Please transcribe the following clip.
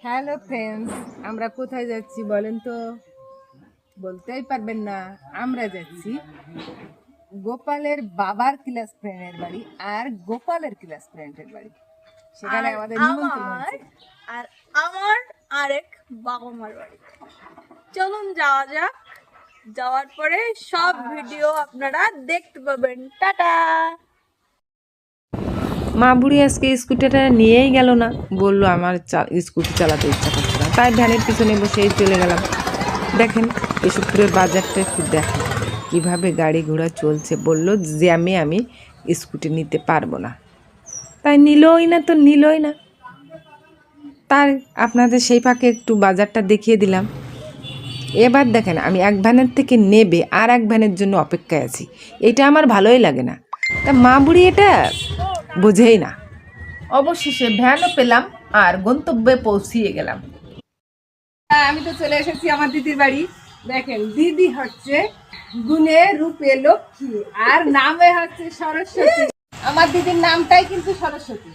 Hello friends, আমরা কোথায় যাচ্ছি বলেন তো? বলতেই পারবেন না। আমরা যাচ্ছি গোপালের বাবার ক্লাস ফ্রেন্ডের বাড়ি আর গোপালের ক্লাস ফ্রেন্ডের বাড়ি। সেখানে আমাদের নিমন্ত্রণ হয়েছে। আর আমার আরেক বাবা মার বাড়ি। চলুন যাওয়া যাক। যাওয়ার পরে সব ভিডিও আপনারা দেখতে পাবেন। টাটা। মা বুড়ি আজকে স্কুটিটা নিয়েই গেল না, বললো আমার স্কুটি চালাতে ইচ্ছা করছে না, তাই ভ্যানের পিছনে বসেই চলে গেলাম। দেখেন কেশবপুরের বাজারটা একটু দেখেন কীভাবে গাড়ি ঘোড়া চলছে। বললো যে আমি স্কুটি নিতে পারবো না, তাই নিলই না। তার আপনাদের সেই ফাঁকে একটু বাজারটা দেখিয়ে দিলাম। এবার দেখেন আমি এক ভ্যানের থেকে নেবে আর এক ভ্যানের জন্য অপেক্ষায় আছি। এটা আমার ভালোই লাগে না। তা মা বুড়ি এটা বোঝেই না। অবশেষে ভ্যানও পেলাম আর গন্তব্যে পৌঁছিয়ে গেলাম। আমি তো চলে এসেছি আমার দিদির বাড়ি। দেখেন দিদি হচ্ছে গুণে রূপে লক্ষ্মী আর নামে হচ্ছে সরস্বতী। আমার দিদির নামটাই কিন্তু সরস্বতী।